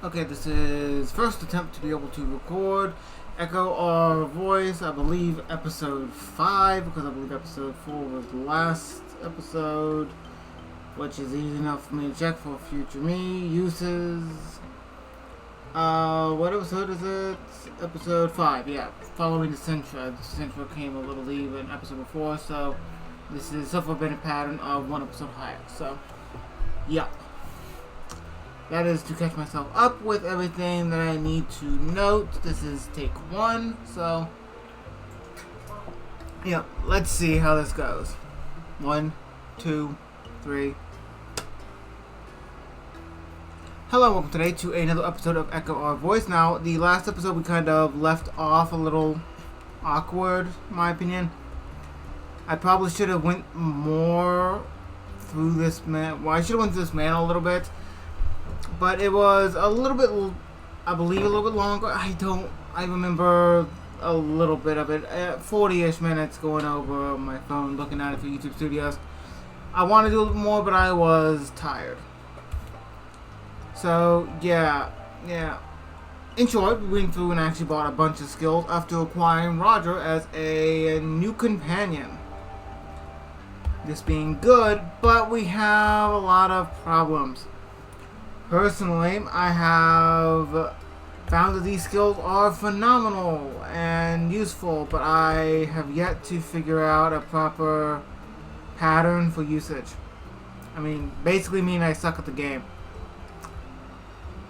Okay, this is first attempt to be able to record Echo our voice. I believe episode 5, because I believe episode 4 was the last episode, which is easy enough for me to check for future me uses. What episode is it? Episode 5, yeah. Following the Sentra. The Sentra came a little late in episode before, so this is a been a pattern of one episode higher. So, yeah. That is to catch myself up with everything that I need to note. This is take 1, so yeah, let's see how this goes. 1, 2, 3. Hello, welcome today to another episode of Echo Our Voice. Now, the last episode we kind of left off a little awkward, in my opinion. I probably should have went more through this man. Well, I should have went through this man a little bit. But it was a little bit, I believe, a little bit longer. I remember a little bit of it. 40-ish minutes going over my phone, looking at it for YouTube Studios. I want to do a little more, but I was tired. So, yeah. In short, we went through and actually bought a bunch of skills after acquiring Roger as a new companion. This being good, but we have a lot of problems. Personally, I have found that these skills are phenomenal and useful, but I have yet to figure out a proper pattern for usage. I mean, basically mean I suck at the game.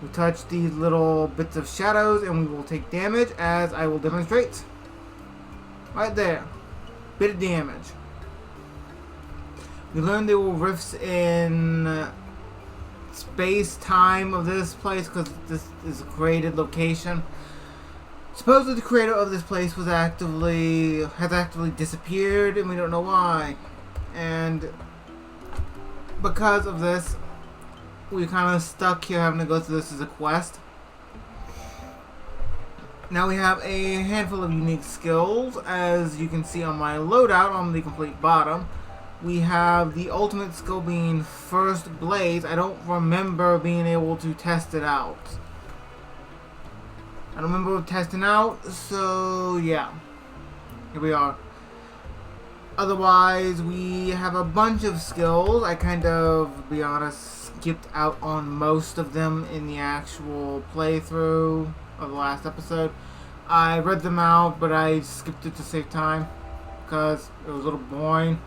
We touch these little bits of shadows and we will take damage, as I will demonstrate. Right there. Bit of damage. We learned there were rifts in space-time of this place, because this is a created location. Supposedly the creator of this place has actively disappeared, and we don't know why. And because of this, we're kind of stuck here having to go through this as a quest. Now we have a handful of unique skills, as you can see on my loadout on the complete bottom. We have the ultimate skill being First Blaze. I don't remember being able to test it out. I don't remember testing out, so yeah. Here we are. Otherwise, we have a bunch of skills. I kind of, to be honest, skipped out on most of them in the actual playthrough of the last episode. I read them out, but I skipped it to save time because it was a little boring.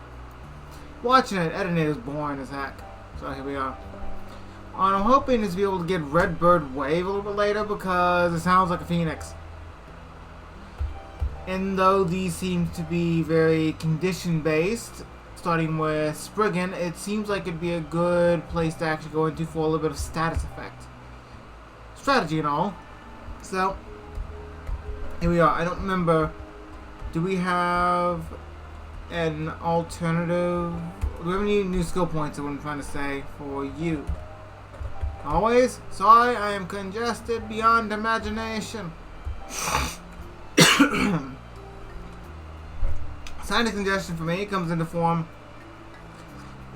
Watching it, editing it is boring as heck. So here we are. I'm hoping to be able to get Redbird Wave a little bit later, because it sounds like a phoenix. And though these seem to be very condition based, starting with Spriggan, it seems like it'd be a good place to actually go into for a little bit of status effect. Strategy and all. So, here we are. I don't remember. Do we have an alternative? Do we have any new skill points, is what I'm trying to say, for you? Always? Sorry, I am congested beyond imagination. Sinus congestion for me comes in the form...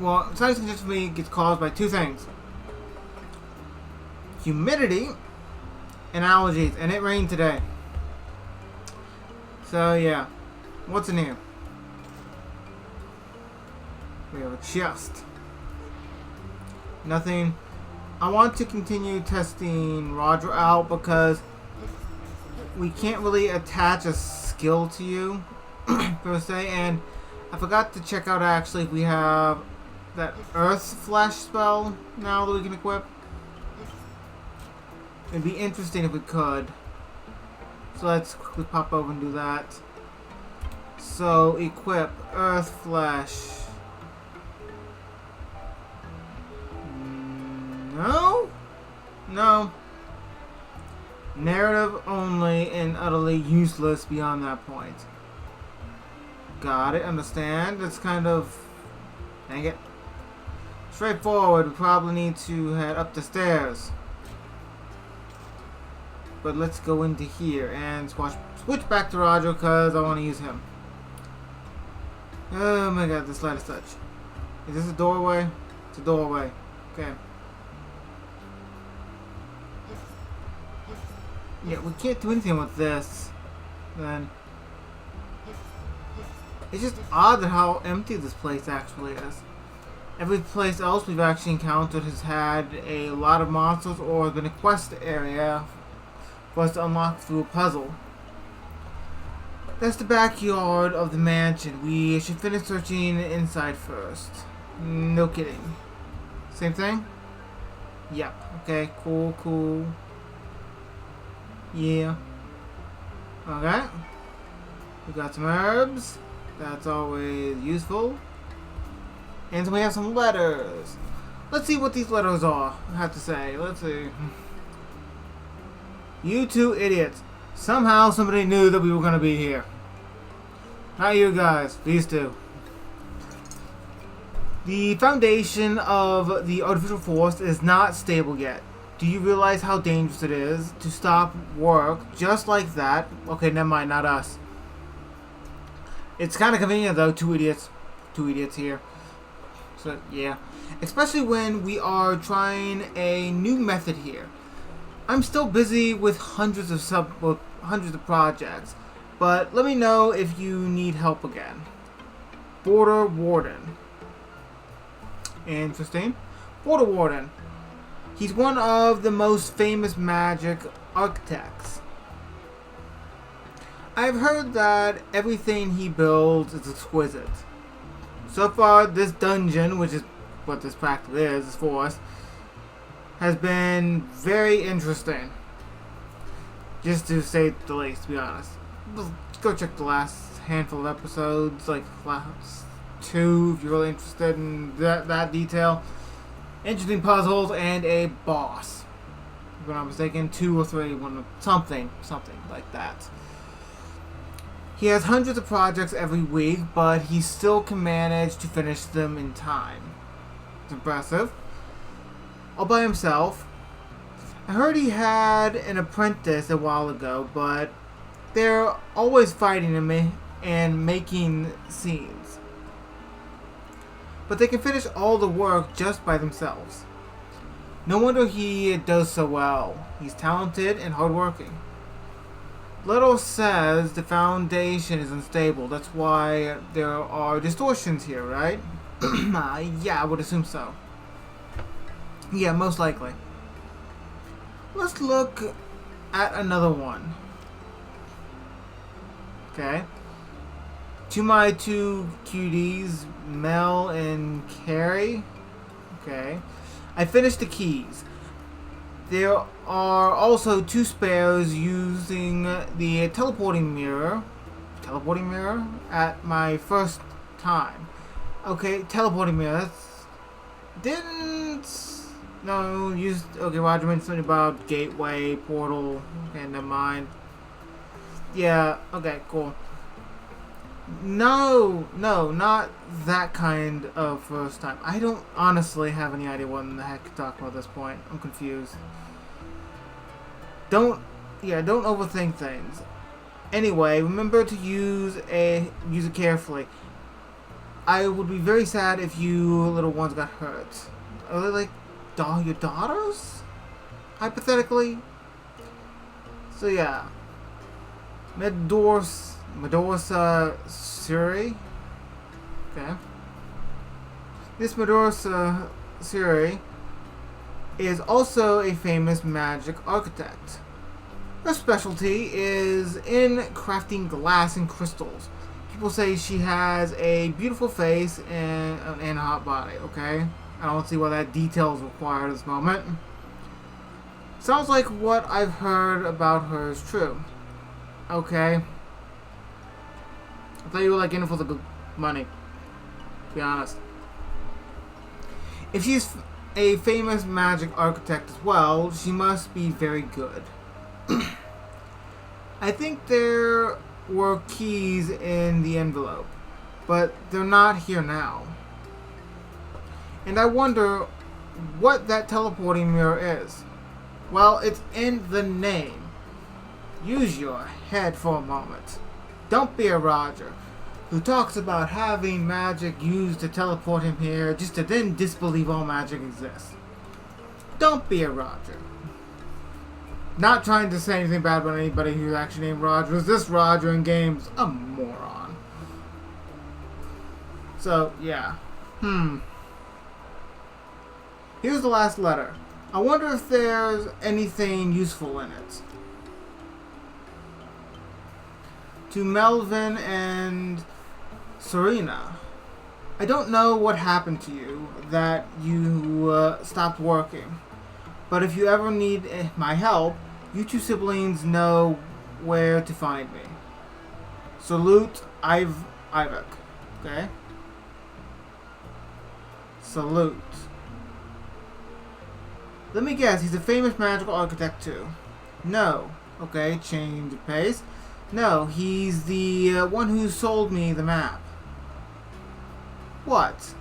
Well, sinus congestion for me gets caused by two things. Humidity and allergies, and it rained today. So, yeah. What's in here? We have a chest. Nothing. I want to continue testing Roger out, because we can't really attach a skill to you, per se, and I forgot to check out actually if we have that Earth Flash spell now that we can equip. It'd be interesting if we could. So let's quickly pop over and do that. So, equip Earth Flash. No. Narrative only and utterly useless beyond that point. Got it, understand. It's kind of... Dang it. Straightforward, we probably need to head up the stairs. But let's go into here and switch back to Roger, because I want to use him. Oh my god, this light is touch. Is this a doorway? It's a doorway. Okay. Yeah, we can't do anything with this. Then it's just odd how empty this place actually is. Every place else we've actually encountered has had a lot of monsters or been a quest area for us to unlock through a puzzle. That's the backyard of the mansion. We should finish searching inside first. No kidding. Same thing? Yep. Okay, cool. Yeah. Okay. We got some herbs. That's always useful. And we have some letters. Let's see what these letters are, I have to say. Let's see. You two idiots. Somehow somebody knew that we were going to be here. Not you guys. These two. The foundation of the artificial forest is not stable yet. Do you realize how dangerous it is to stop work just like that? Okay, never mind. Not us. It's kind of convenient though. Two idiots here. So yeah, especially when we are trying a new method here. I'm still busy with hundreds of projects, but let me know if you need help again. Border Warden. Interesting. Border Warden. He's one of the most famous magic architects. I've heard that everything he builds is exquisite. So far, this dungeon, which is what this practically is for us, has been very interesting. Just to say the least, to be honest. Go check the last handful of episodes, like last 2, if you're really interested in that detail. Interesting puzzles and a boss. If I'm not mistaken, 2 or 3, something like that. He has hundreds of projects every week, but he still can manage to finish them in time. It's impressive. All by himself. I heard he had an apprentice a while ago, but they're always fighting him and making scenes. But they can finish all the work just by themselves. No wonder he does so well. He's talented and hardworking. Little says the foundation is unstable. That's why there are distortions here, right? Yeah, I would assume so. Yeah, most likely. Let's look at another one. Okay. To my 2 cuties, Mel and Carrie. Okay. I finished the keys. There are also 2 spares using the teleporting mirror at my first time. Okay, teleporting mirror. Okay, Roger mentioned something about gateway, portal. Okay, never mind. Yeah, okay, cool. No, not that kind of first time. I don't honestly have any idea what in the heck to talk about at this point. I'm confused. Don't overthink things. Anyway, remember to use it carefully. I would be very sad if you little ones got hurt. Are they like your daughters? Hypothetically? So yeah. Medusa Suri. Okay. This Medusa Suri is also a famous magic architect. Her specialty is in crafting glass and crystals. People say she has a beautiful face and a hot body, okay? I don't see why that detail is required at this moment. Sounds like what I've heard about her is true. Okay. I thought you were like in it for the good money. To be honest. If she's a famous magic architect as well, she must be very good. I think there were keys in the envelope, but they're not here now. And I wonder what that teleporting mirror is. Well, it's in the name. Use your head for a moment. Don't be a Roger who talks about having magic used to teleport him here just to then disbelieve all magic exists. Don't be a Roger. Not trying to say anything bad about anybody who's actually named Roger. This Roger in game's a moron. So, yeah. Here's the last letter. I wonder if there's anything useful in it. To Melvin and Serena. I don't know what happened to you, that you stopped working. But if you ever need my help, you two siblings know where to find me. Salute, Ivek. Okay? Salute. Let me guess, he's a famous magical architect too. No. Okay, change of pace. No, he's the one who sold me the map. What?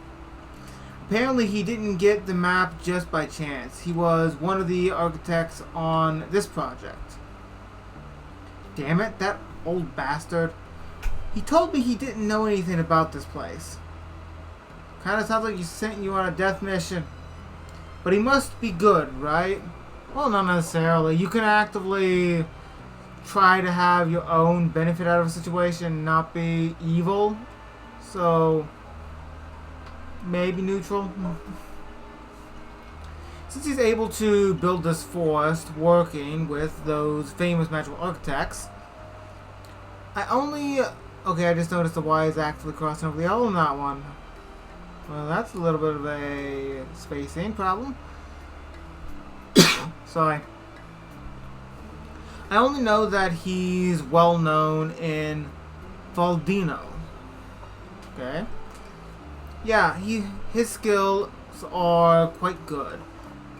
Apparently he didn't get the map just by chance. He was one of the architects on this project. Damn it, that old bastard. He told me he didn't know anything about this place. Kinda sounds like he sent you on a death mission. But he must be good, right? Well, not necessarily. You can actively try to have your own benefit out of a situation, not be evil. So, maybe neutral. Since he's able to build this forest working with those famous magical architects, okay, I just noticed the Y is actually crossing over the L on that one. Well, that's a little bit of a spacing problem. Sorry. I only know that he's well known in Valdino. Okay. Yeah, his skills are quite good,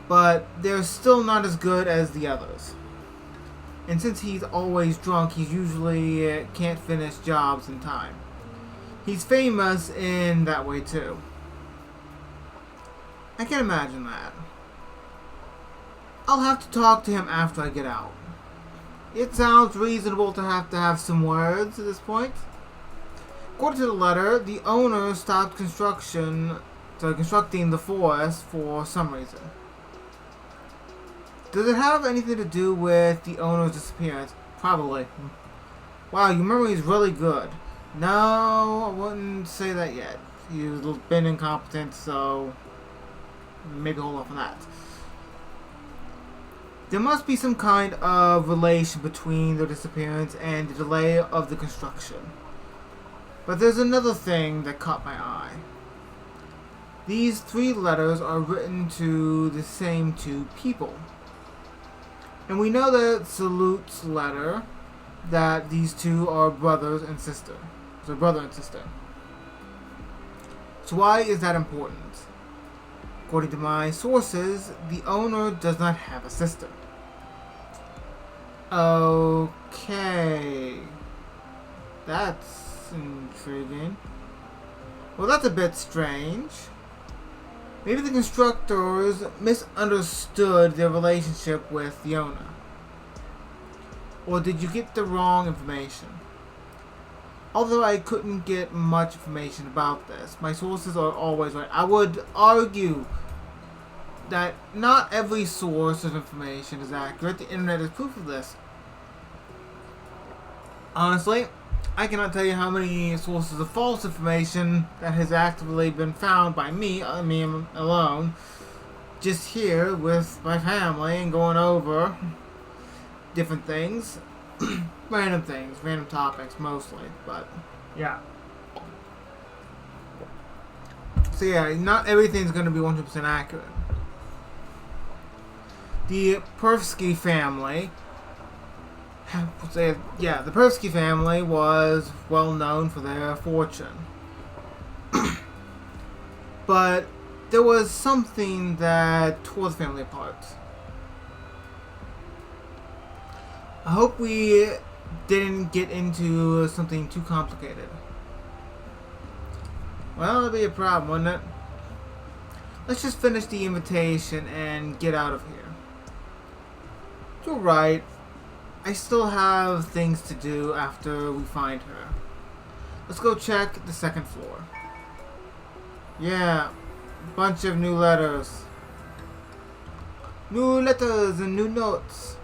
but they're still not as good as the others. And since he's always drunk, he usually can't finish jobs in time. He's famous in that way too. I can imagine that. I'll have to talk to him after I get out. It sounds reasonable to have some words at this point. According to the letter, the owner stopped constructing the forest for some reason. Does it have anything to do with the owner's disappearance? Probably. Wow, your memory is really good. No, I wouldn't say that yet. You've been incompetent, so maybe hold off on that. There must be some kind of relation between their disappearance and the delay of the construction. But there's another thing that caught my eye. These 3 letters are written to the same 2 people. And we know that Salute's letter that these 2 are brothers and sister. So brother and sister. So why is that important? According to my sources, the owner does not have a sister. Okay. That's intriguing. Well, that's a bit strange. Maybe the constructors misunderstood their relationship with the owner. Or did you get the wrong information? Although I couldn't get much information about this, my sources are always right. I would argue that not every source of information is accurate. The internet is proof of this. Honestly, I cannot tell you how many sources of false information that has actively been found by me alone, just here with my family and going over different things. Random topics mostly, but yeah. So yeah, not everything's going to be 100% accurate. The Persky family, the Persky family was well known for their fortune. But there was something that tore the family apart. I hope we didn't get into something too complicated. Well, that'd be a problem, wouldn't it? Let's just finish the invitation and get out of here. You're right. I still have things to do after we find her. Let's go check the 2nd floor. Yeah, bunch of new letters. New letters and new notes.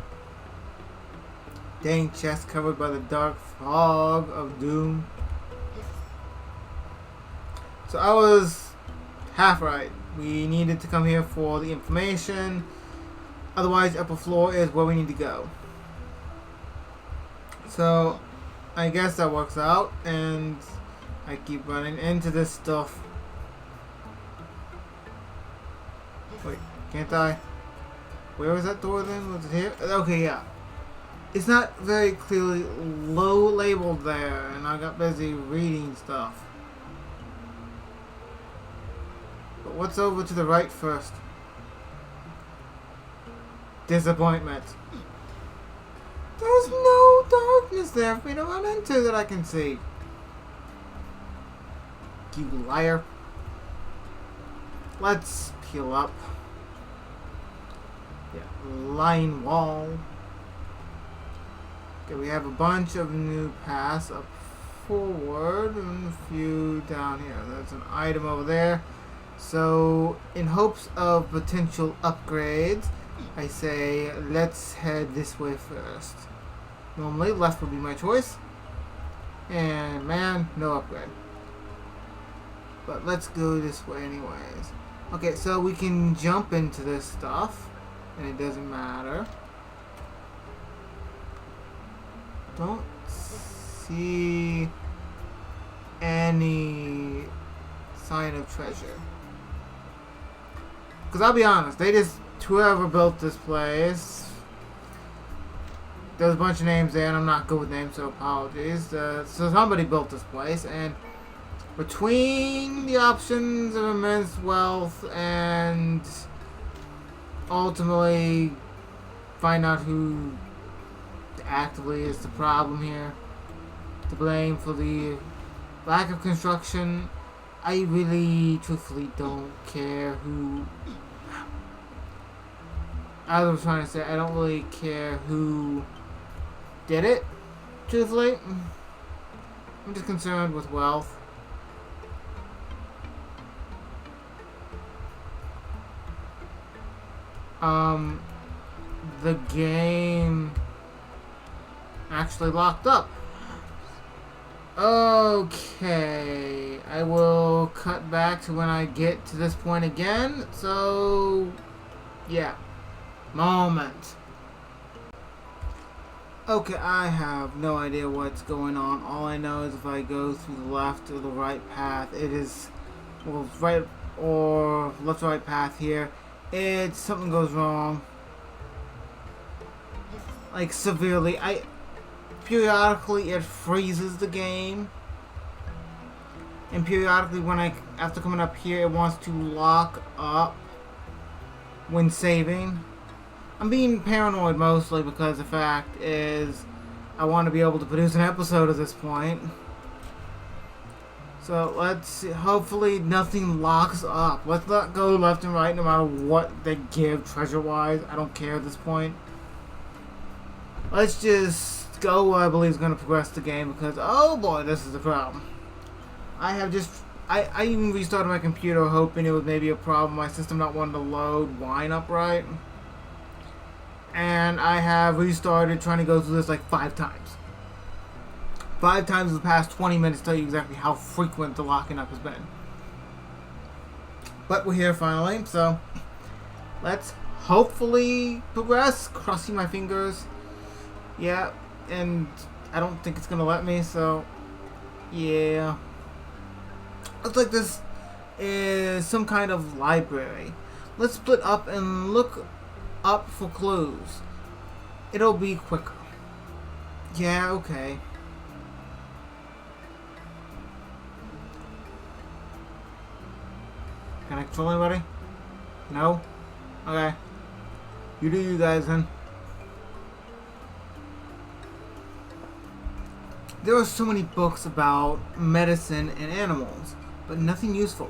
Dang chest covered by the dark fog of doom. So I was half right. We needed to come here for the information. Otherwise, the upper floor is where we need to go. So I guess that works out, and I keep running into this stuff. Wait, can't I? Where was that door then? Was it here? Okay, yeah. It's not very clearly low labeled there, and I got busy reading stuff. But what's over to the right first? Disappointment. There's no darkness there for me to run into that I can see. You liar. Let's peel up. Yeah, line wall. Okay, we have a bunch of new paths up forward and a few down here. There's an item over there. So, in hopes of potential upgrades, I say let's head this way first. Normally, left would be my choice. And man, no upgrade. But let's go this way anyways. Okay, so we can jump into this stuff, and it doesn't matter. Don't see any sign of treasure. Because I'll be honest, whoever built this place, there's a bunch of names there, and I'm not good with names, so apologies. So somebody built this place, and between the options of immense wealth and ultimately find out who actively is the problem here, to blame for the lack of construction, I really truthfully don't care who. As I was trying to say, I don't really care who did it, truthfully. I'm just concerned with wealth. The game actually locked up. Okay, I will cut back to when I get to this point again. So, yeah. Moment. Okay, I have no idea what's going on. All I know is if I go through the left or the right path, it is, well, right or left or right path here, it's something goes wrong. Like severely. Periodically it freezes the game. And periodically after coming up here, it wants to lock up when saving. I'm being paranoid mostly because the fact is I want to be able to produce an episode at this point. So let's see. Hopefully nothing locks up. Let's not go left and right no matter what they give treasure-wise. I don't care at this point. Let's just go where I believe is going to progress the game because, oh boy, this is the problem. I even restarted my computer hoping it was maybe a problem. My system not wanting to load wine up right. And I have restarted trying to go through this like 5 times. 5 times in the past 20 minutes to tell you exactly how frequent the locking up has been. But we're here finally, so let's hopefully progress. Crossing my fingers. Yeah, and I don't think it's gonna let me, so yeah. Looks like this is some kind of library. Let's split up and look up for clues. It'll be quicker. Yeah, okay. Can I control anybody? No? Okay. You do you guys then. There are so many books about medicine and animals, but nothing useful.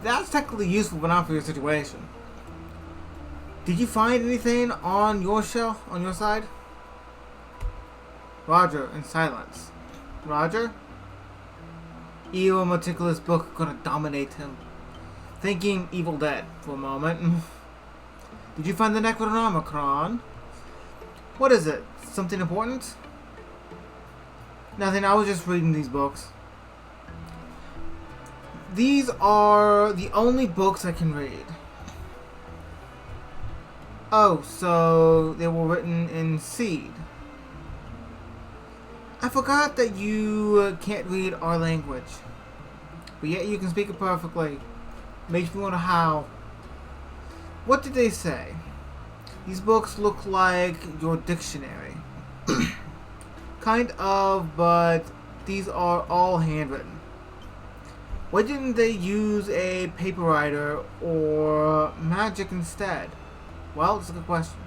That's technically useful, but not for your situation. Did you find anything on your shelf, on your side? Roger, in silence. Roger? Evil, meticulous book gonna dominate him. Thinking Evil Dead for a moment. Did you find the Necronomicon? What is it? Something important? Nothing, I was just reading these books. These are the only books I can read. Oh, so they were written in Seed. I forgot that you can't read our language. But yet you can speak it perfectly. Makes me wonder how. What did they say? These books look like your dictionary. Kind of, but these are all handwritten. Why didn't they use a paper writer or magic instead? Well, it's a good question.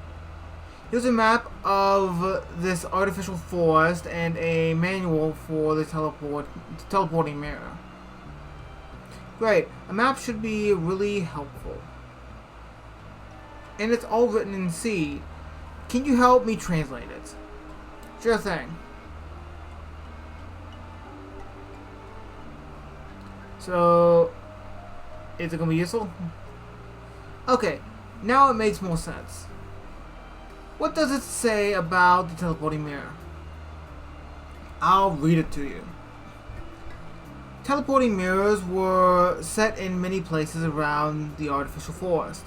Here's a map of this artificial forest and a manual for the teleporting mirror. Great, a map should be really helpful. And it's all written in Seed. Can you help me translate it? Sure thing. So, is it going to be useful? Okay, now it makes more sense. What does it say about the teleporting mirror? I'll read it to you. Teleporting mirrors were set in many places around the artificial forest.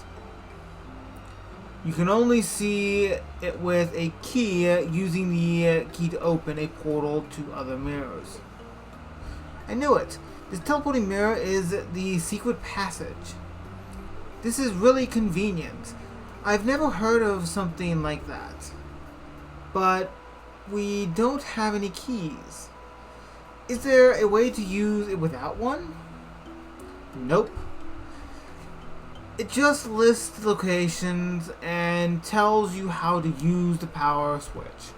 You can only see it with a key, using the key to open a portal to other mirrors. I knew it. This teleporting mirror is the secret passage. This is really convenient. I've never heard of something like that. But we don't have any keys. Is there a way to use it without one? Nope. It just lists locations and tells you how to use the power switch.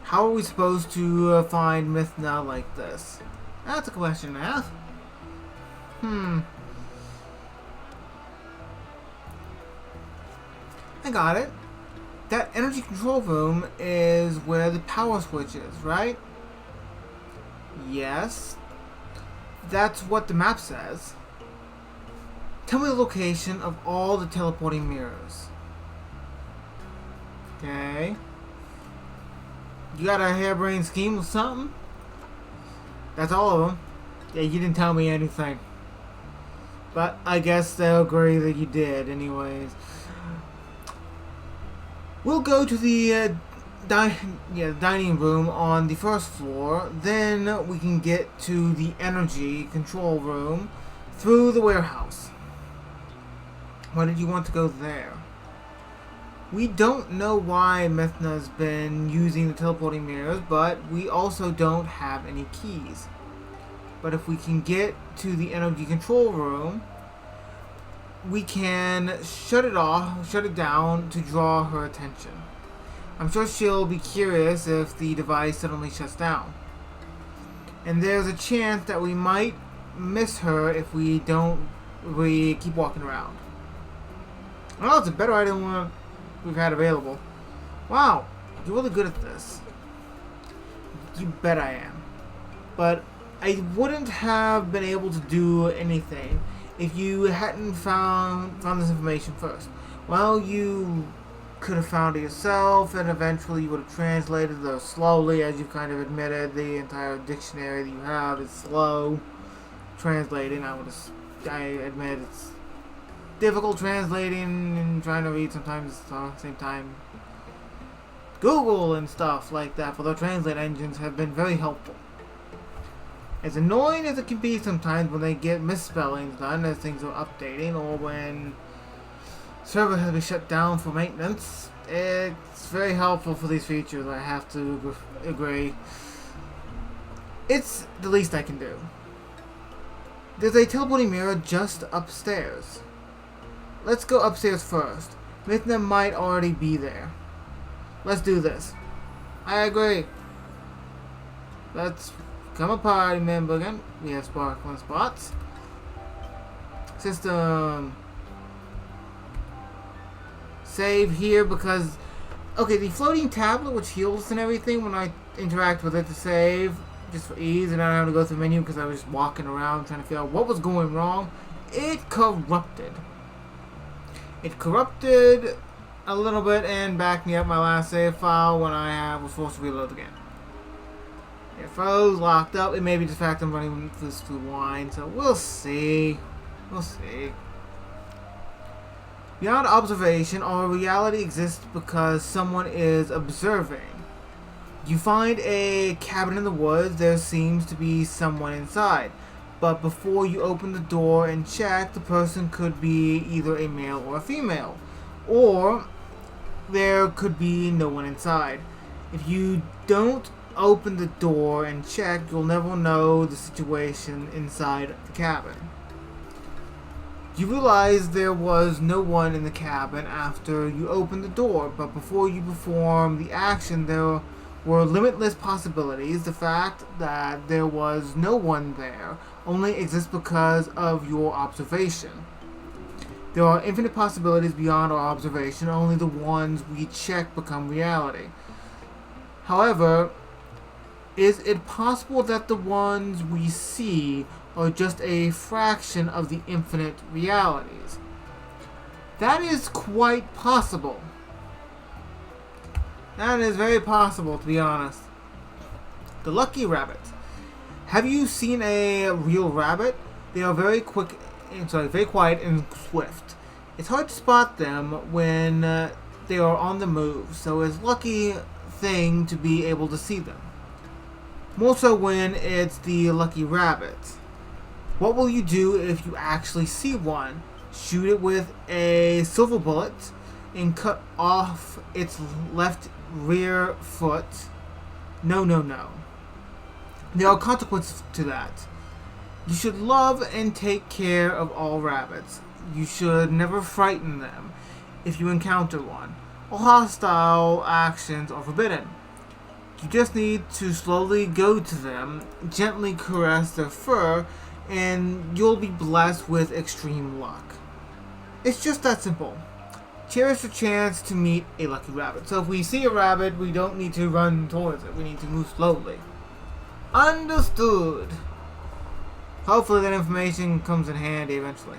How are we supposed to find Mithna like this? That's a question to ask. I got it. That energy control room is where the power switch is, right? Yes. That's what the map says. Tell me the location of all the teleporting mirrors. Okay. You got a harebrained scheme or something? That's all of them. Yeah, you didn't tell me anything. But I guess they'll agree that you did anyways. We'll go to the dining room on the first floor. Then we can get to the energy control room through the warehouse. Why did you want to go there? We don't know why Mithna's been using the teleporting mirrors, but we also don't have any keys. But if we can get to the energy control room, we can shut it down to draw her attention. I'm sure she'll be curious if the device suddenly shuts down. And there's a chance that we might miss her if we keep walking around. Well, it's a better idea than what we've had available. Wow, you're really good at this. You bet I am. But I wouldn't have been able to do anything if you hadn't found this information first. Well, you could have found it yourself, and eventually you would have translated, though slowly, as you've kind of admitted. The entire dictionary that you have is slow translating. I admit it's difficult translating and trying to read sometimes at the same time. Google and stuff like that for their translate engines have been very helpful. As annoying as it can be sometimes when they get misspellings done as things are updating, or when server has been shut down for maintenance, it's very helpful for these features, I have to agree. It's the least I can do. There's a teleporting mirror just upstairs. Let's go upstairs first. Mithna might already be there. Let's do this. I agree. Let's become a party member again. We have sparkling spots. System. Save here because... Okay, the floating tablet which heals and everything when I interact with it to save, just for ease, and I don't have to go through the menu because I was just walking around trying to figure out what was going wrong. It corrupted. It corrupted a little bit and back me up my last save file when I was forced to reload again. It froze, locked up. It may be the fact I'm running this through wine, so we'll see. We'll see. Beyond observation, our reality exists because someone is observing. You find a cabin in the woods, there seems to be someone inside. But before you open the door and check, the person could be either a male or a female. Or there could be no one inside. If you don't open the door and check, you'll never know the situation inside the cabin. You realize there was no one in the cabin after you opened the door, but before you perform the action, there were limitless possibilities. The fact that there was no one there only exists because of your observation. There are infinite possibilities beyond our observation, only the ones we check become reality. However, is it possible that the ones we see are just a fraction of the infinite realities? That is quite possible. That is very possible, to be honest. The lucky rabbit. Have you seen a real rabbit? They are very quiet and swift. It's hard to spot them when they are on the move, so it's a lucky thing to be able to see them. More so when it's the lucky rabbit. What will you do if you actually see one? Shoot it with a silver bullet and cut off its left rear foot? No. There are consequences to that. You should love and take care of all rabbits. You should never frighten them if you encounter one. All hostile actions are forbidden. You just need to slowly go to them, gently caress their fur, and you'll be blessed with extreme luck. It's just that simple. Cherish the chance to meet a lucky rabbit. So if we see a rabbit, we don't need to run towards it. We need to move slowly. Understood. Hopefully that information comes in handy eventually.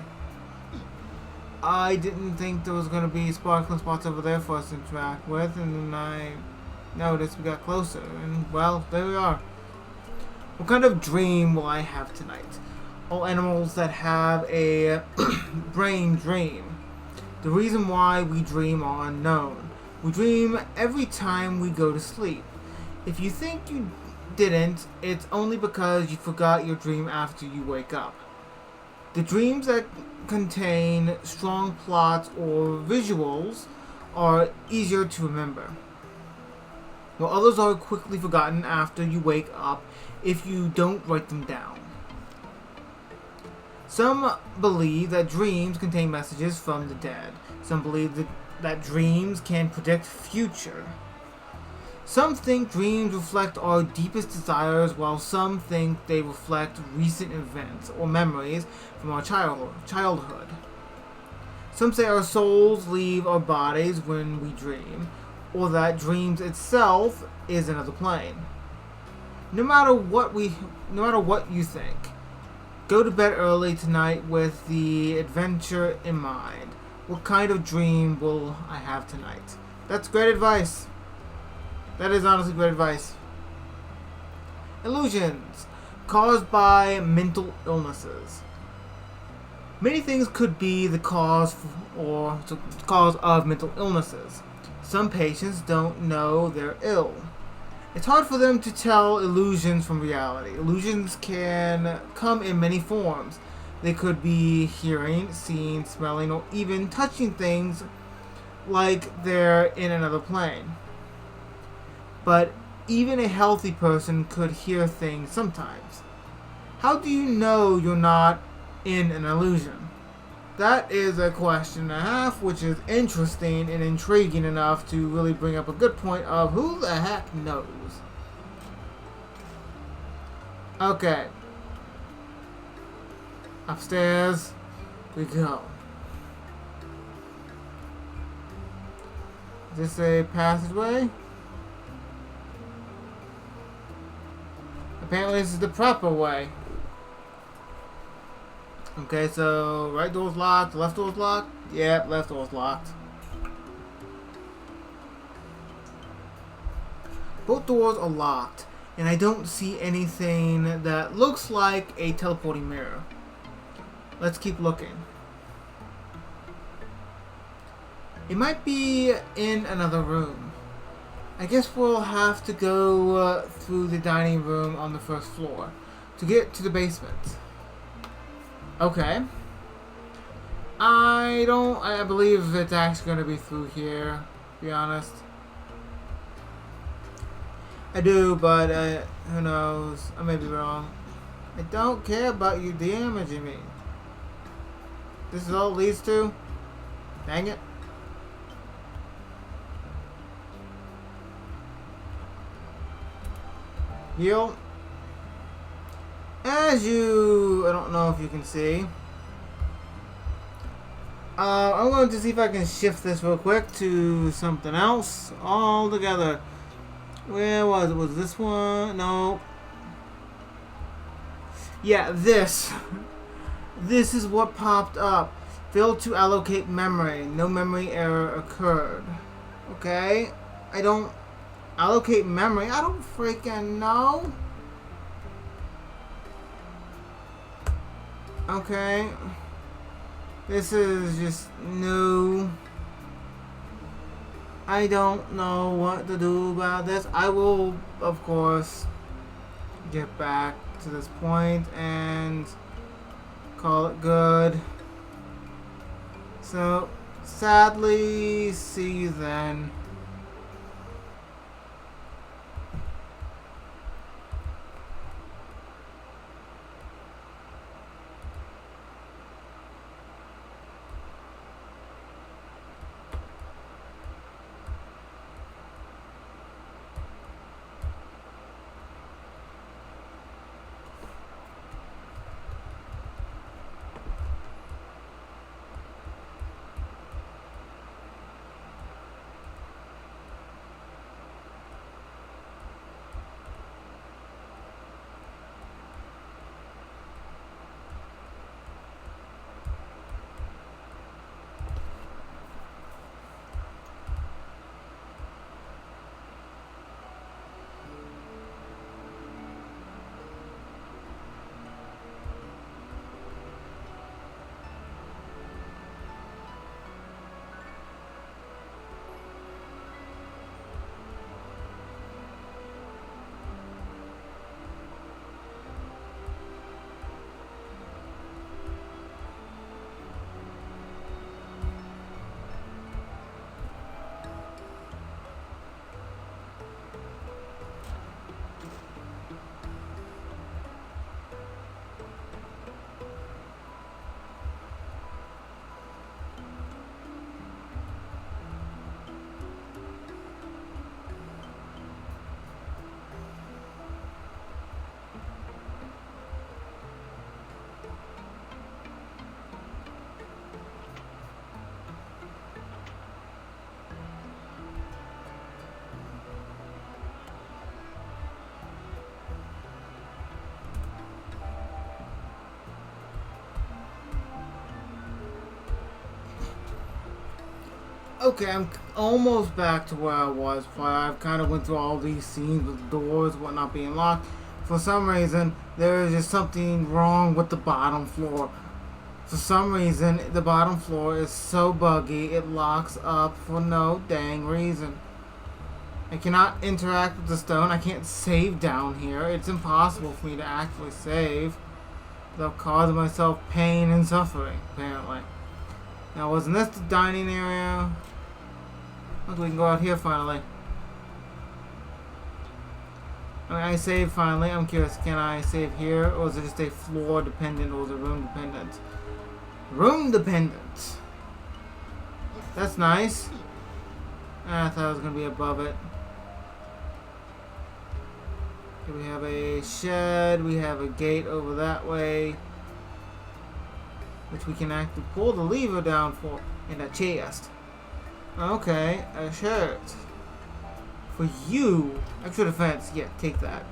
I didn't think there was going to be sparkling spots over there for us to interact with, and then I noticed we got closer, and well, there we are. What kind of dream will I have tonight? All animals that have a brain dream. The reason why we dream are unknown. We dream every time we go to sleep. If you think you didn't, it's only because you forgot your dream after you wake up. The dreams that contain strong plots or visuals are easier to remember, while others are quickly forgotten after you wake up if you don't write them down. Some believe that dreams contain messages from the dead. Some believe that dreams can predict future. Some think dreams reflect our deepest desires, while some think they reflect recent events or memories from our childhood. Some say our souls leave our bodies when we dream, or that dreams itself is another plane. No matter what you think, go to bed early tonight with the adventure in mind. What kind of dream will I have tonight? That's great advice. That is honestly great advice. Illusions caused by mental illnesses. Many things could be the cause of mental illnesses. Some patients don't know they're ill. It's hard for them to tell illusions from reality. Illusions can come in many forms. They could be hearing, seeing, smelling, or even touching things like they're in another plane. But even a healthy person could hear things sometimes. How do you know you're not in an illusion? That is a question and a half, which is interesting and intriguing enough to really bring up a good point of who the heck knows. Okay. Upstairs we go. Is this a passageway? Apparently this is the proper way. Okay, so right door's locked, left door's locked? Yep, left door's locked. Both doors are locked, and I don't see anything that looks like a teleporting mirror. Let's keep looking. It might be in another room. I guess we'll have to go through the dining room on the first floor to get to the basement. Okay. I believe it's actually going to be through here, to be honest. I do, but who knows? I may be wrong. I don't care about you damaging me. This is all it leads to? Dang it. Heal. I don't know if you can see. I'm going to see if I can shift this real quick to something else altogether. Where was it? Was this one? No. Yeah, this. This is what popped up. Failed to allocate memory. No memory error occurred. Okay. I don't allocate memory. I don't freaking know. Okay. This is just new. I don't know what to do about this. I will, of course, get back to this point and call it good. So, sadly, see you then. Okay, I'm almost back to where I was. I've kind of went through all these scenes with doors, whatnot being locked. For some reason, there is just something wrong with the bottom floor. For some reason, the bottom floor is so buggy, it locks up for no dang reason. I cannot interact with the stone. I can't save down here. It's impossible for me to actually save without causing myself pain and suffering, apparently. Now, wasn't this the dining area? Look, we can go out here finally. I saved finally. I'm curious, can I save here? Or is it just a floor dependent or is it room dependent? Room dependent. That's nice. I thought it was going to be above it. Okay, we have a shed. We have a gate over that way, which we can actually pull the lever down for, in a chest. Okay, a shirt. For you, extra defense. Yeah, take that.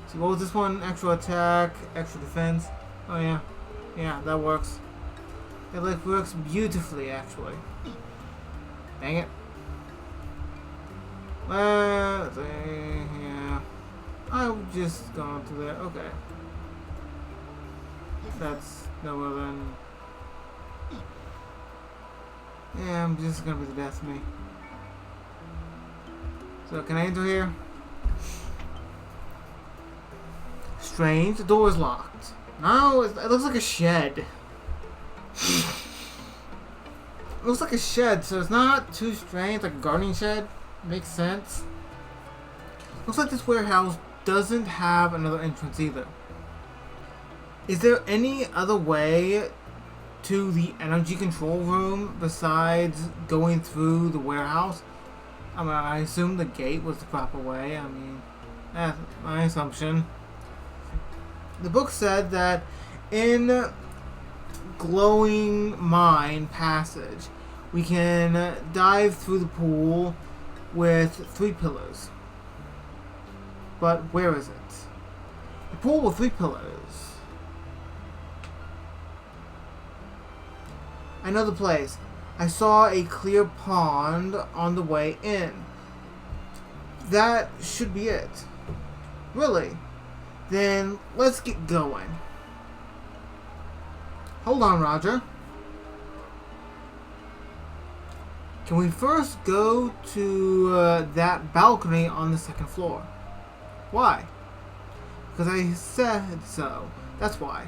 So what was this one? Extra attack, extra defense. Oh yeah, yeah, that works. It like works beautifully, actually. Dang it. Yeah. I'll just go on to there. Okay. That's nowhere then. Yeah, I'm just gonna be the death of me. So, can I enter here? Strange, the door is locked. No, it looks like a shed. It looks like a shed, so it's not too strange, like a gardening shed. Makes sense. Looks like this warehouse doesn't have another entrance either. Is there any other way to the energy control room besides going through the warehouse? I mean, I assume the gate was the proper way. I mean, that's my assumption. The book said that in Glowing Mine Passage, we can dive through the pool with 3 pillars. But where is it? The pool with 3 pillars. I know the place. I saw a clear pond on the way in. That should be it. Really? Then let's get going. Hold on, Roger. Can we first go to that balcony on the 2nd floor? Why? Because I said so. That's why.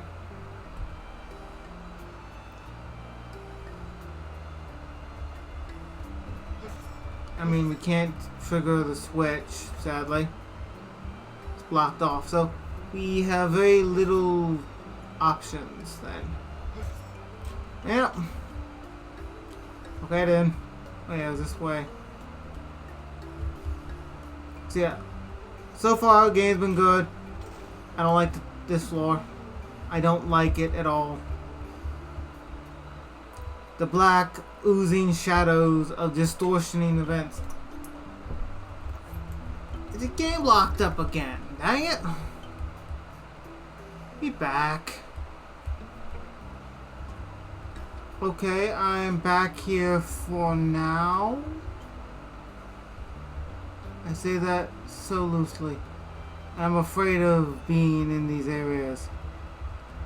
I mean, we can't trigger the switch, sadly. It's blocked off, so we have very little options then. Yep. Okay then. Oh yeah, it was this way. So yeah. So far, the game's been good. I don't like this floor. I don't like it at all. The black, oozing shadows of distortioning events. Is the game locked up again? Dang it. Be back. Okay, I'm back here for now. I say that so loosely. I'm afraid of being in these areas.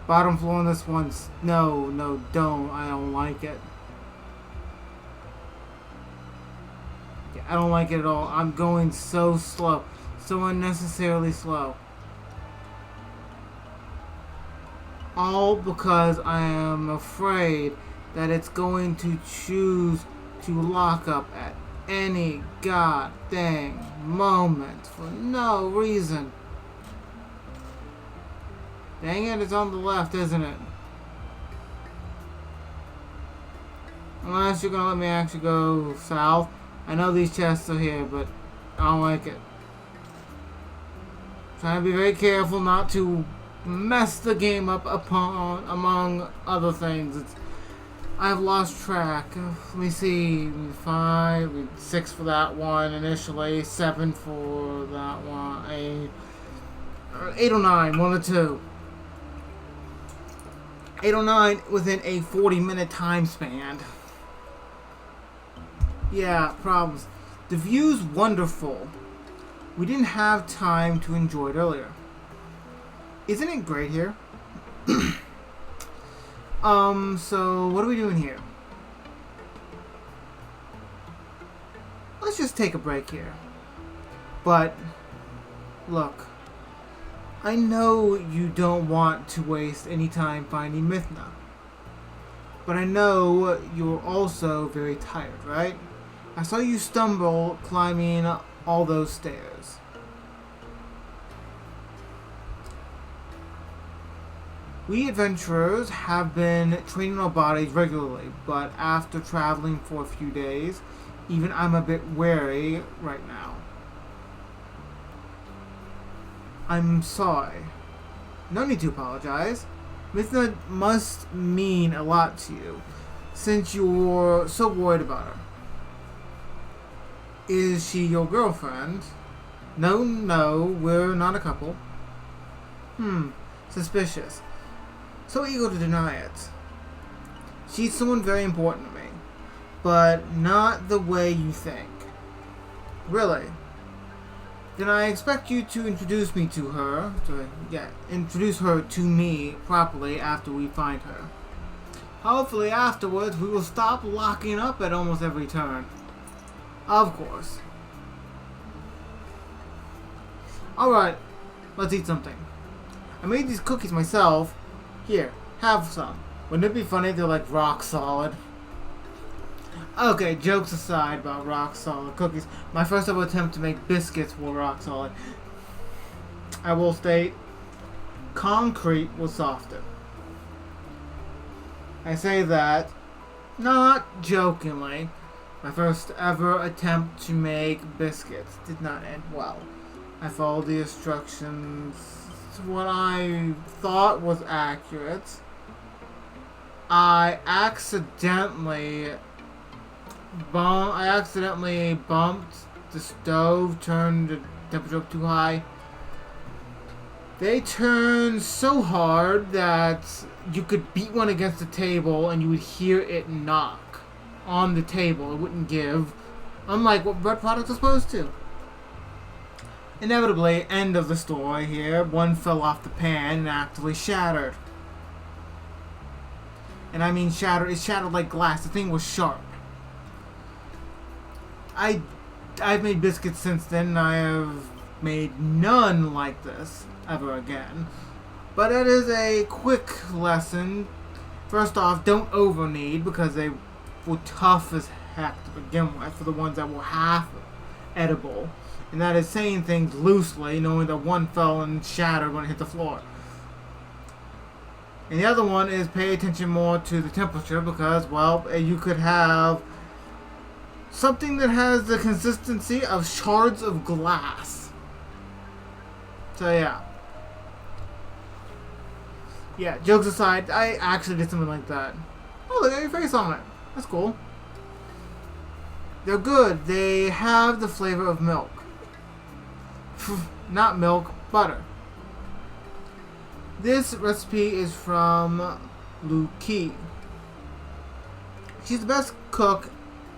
Bottom floor on this one. No, don't. I don't like it. Yeah, I don't like it at all. I'm going so slow. So unnecessarily slow. All because I am afraid that it's going to choose to lock up at any goddamn moment for no reason. Dang it, it's on the left, isn't it? Unless you're gonna let me actually go south. I know these chests are here, but I don't like it. Trying to be very careful not to mess the game up among other things. I've lost track. Let me see. 5, 6 for that one initially, 7 for that one, 8 or 9, 1 or 2. 8 or 9 within a 40-minute time span. Yeah, problems. The view's wonderful. We didn't have time to enjoy it earlier. Isn't it great here? So what are we doing here? Let's just take a break here. But, look. I know you don't want to waste any time finding Mithna. But I know you're also very tired, right? I saw you stumble climbing all those stairs. We adventurers have been training our bodies regularly, but after traveling for a few days, even I'm a bit wary right now. I'm sorry. No need to apologize. Mithna must mean a lot to you, since you're so worried about her. Is she your girlfriend? No, we're not a couple. Suspicious. So eager to deny it. She's someone very important to me, but not the way you think. Really. then I expect you to introduce me to her. Introduce her to me properly after we find her. Hopefully afterwards we will stop locking up at almost every turn. Of course. Alright, let's eat something. I made these cookies myself. Here, have some. Wouldn't it be funny if they're like rock solid? Okay, jokes aside about rock solid cookies. My first ever attempt to make biscuits were rock solid. I will state, concrete was softer. I say that not jokingly. My first ever attempt to make biscuits did not end well. I followed the instructions to what I thought was accurate. I accidentally bumped the stove, turned the temperature up too high. They turned so hard that you could beat one against the table and you would hear it knock on the table. It wouldn't give, unlike what bread products are supposed to. Inevitably, end of the story here, one fell off the pan and actually shattered. And I mean shattered, it shattered like glass. The thing was sharp. I've made biscuits since then, and I have made none like this ever again. But it is a quick lesson. First off, don't over knead because they were tough as heck to begin with for the ones that were half edible. And that is saying things loosely, knowing that one fell and shattered when it hit the floor. And the other one is pay attention more to the temperature because, well, you could have something that has the consistency of shards of glass. So yeah. Yeah, jokes aside, I actually did something like that. Oh, look at your face on it. That's cool. They're good. They have the flavor of milk. Not milk, butter. This recipe is from Lu Ki. She's the best cook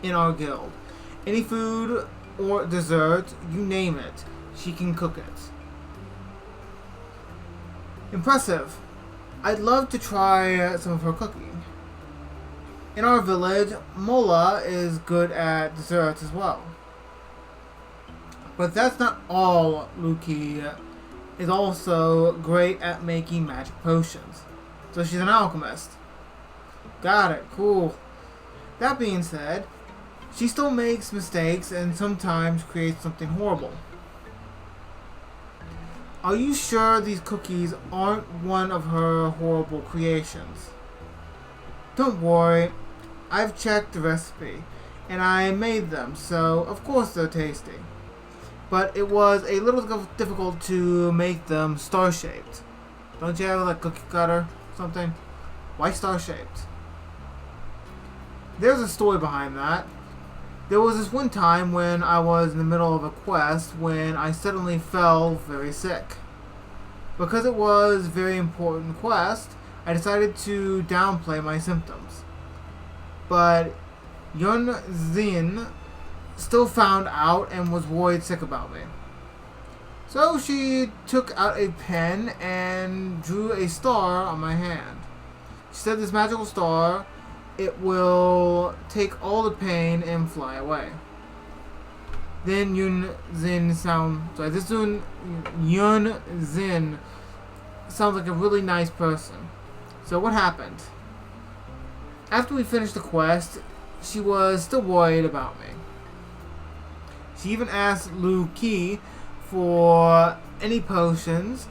in our guild. Any food or dessert, you name it, she can cook it. Impressive. I'd love to try some of her cooking. In our village, Mola is good at desserts as well. But that's not all. Lu Ki is also great at making magic potions. So she's an alchemist. Got it. Cool. That being said, she still makes mistakes and sometimes creates something horrible. Are you sure these cookies aren't one of her horrible creations? Don't worry, I've checked the recipe, and I made them, so of course they're tasty. But it was a little difficult to make them star-shaped. Don't you have like cookie cutter or something? Why star-shaped? There's a story behind that. There was this one time when I was in the middle of a quest when I suddenly fell very sick. Because it was a very important quest, I decided to downplay my symptoms. But Yun Zin still found out and was worried sick about me. So she took out a pen and drew a star on my hand. She said this magical star, it will take all the pain and fly away. Then Yun Zin sounds like a really nice person. So what happened? After we finished the quest, she was still worried about me. She even asked Lu Ki for any potions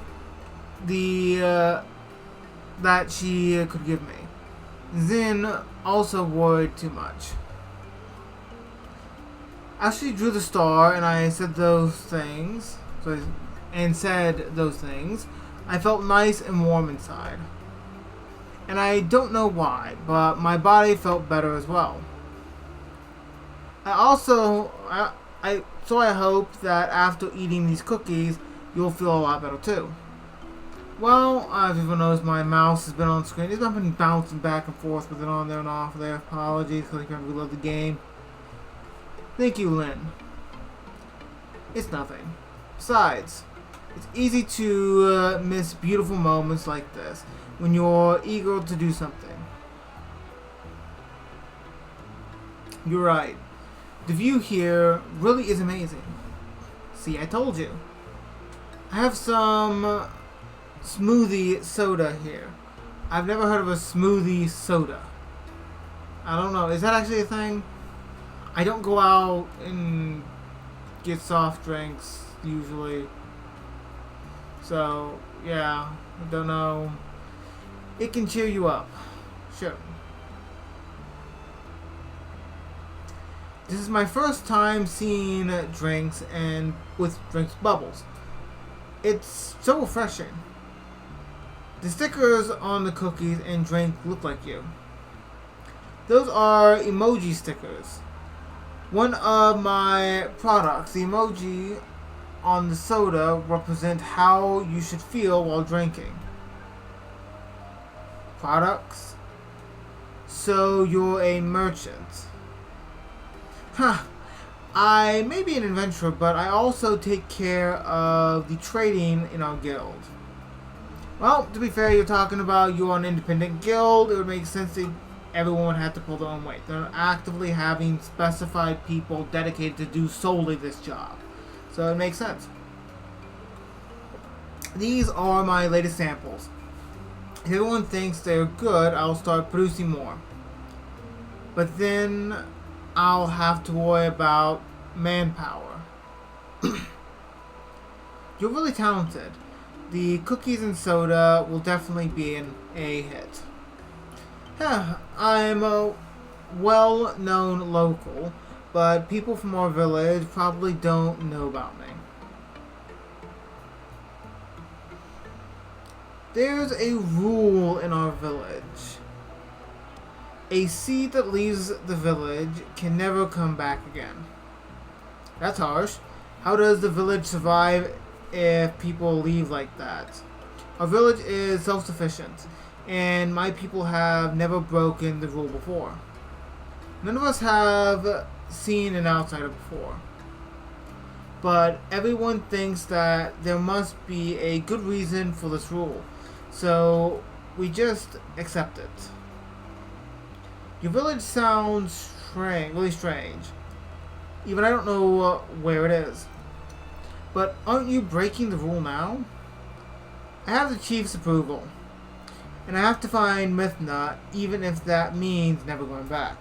that she could give me. Zin also worried too much. After she drew the star and I said those things, I felt nice and warm inside. And I don't know why, but my body felt better as well. I hope that after eating these cookies, you'll feel a lot better too. Well, as everyone knows, my mouse has been on screen. It's not been bouncing back and forth with it on there and off there. Apologies, because I can't really love the game. Thank you, Lynn. It's nothing. Besides, it's easy to miss beautiful moments like this when you're eager to do something. You're right. The view here really is amazing. See, I told you. I have some smoothie soda here. I've never heard of a smoothie soda. I don't know. Is that actually a thing? I don't go out and get soft drinks usually. So, yeah. I don't know. It can cheer you up. Sure. This is my first time seeing drinks and with drinks bubbles. It's so refreshing. The stickers on the cookies and drink look like you. Those are emoji stickers. One of my products, the emoji on the soda, represent how you should feel while drinking. Products? So you're a merchant. Huh. I may be an adventurer, but I also take care of the trading in our guild. Well, to be fair, you're talking about you're an independent guild. It would make sense that everyone would have to pull their own weight. They're actively having specified people dedicated to do solely this job. So it makes sense. These are my latest samples. If everyone thinks they're good, I'll start producing more. But then I'll have to worry about manpower. You're really talented. The cookies and soda will definitely be a hit. I'm a well-known local, but people from our village probably don't know about me. There's a rule in our village. A seed that leaves the village can never come back again. That's harsh. How does the village survive if people leave like that? Our village is self-sufficient, and my people have never broken the rule before. None of us have seen an outsider before. But everyone thinks that there must be a good reason for this rule, so we just accept it. Your village sounds really strange. Even I don't know where it is. But aren't you breaking the rule now? I have the chief's approval. And I have to find Mithna, even if that means never going back.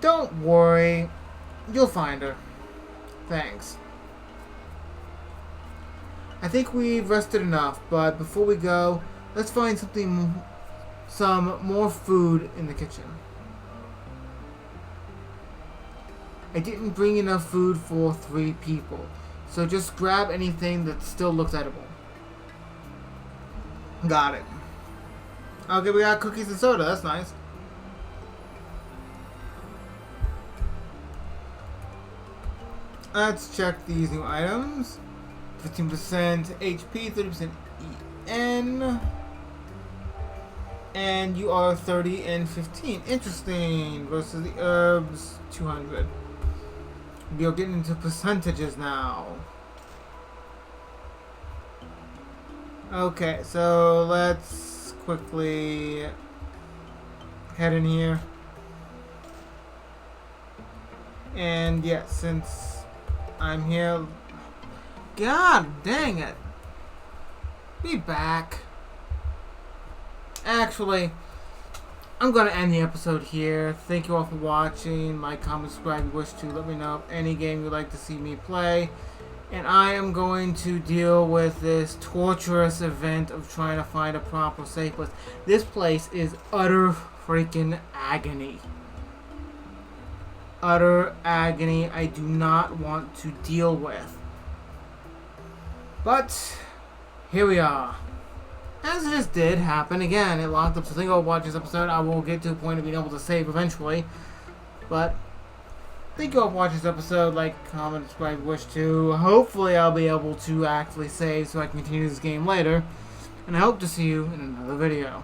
Don't worry. You'll find her. Thanks. I think we've rested enough, but before we go, let's find some more food in the kitchen. I didn't bring enough food for 3 people, so just grab anything that still looks edible. Got it. Okay, we got cookies and soda, that's nice. Let's check these new items. 15% HP, 30% EN. And you are 30 and 15. Interesting. Versus the herbs, 200. We are getting into percentages now. Okay, so let's quickly head in here. And yeah, since I'm here... God dang it. Be back. Actually, I'm going to end the episode here. Thank you all for watching. Like, comment, subscribe if you wish to. Let me know of any game you'd like to see me play. And I am going to deal with this torturous event of trying to find a proper safe place. This place is utter freaking agony. Utter agony I do not want to deal with. But, here we are. As this did happen, again, it locked up, so thank you all for watching this episode. I will get to a point of being able to save eventually. But, thank you all for watching this episode. Like, comment, subscribe if you wish to. Hopefully I'll be able to actually save so I can continue this game later. And I hope to see you in another video.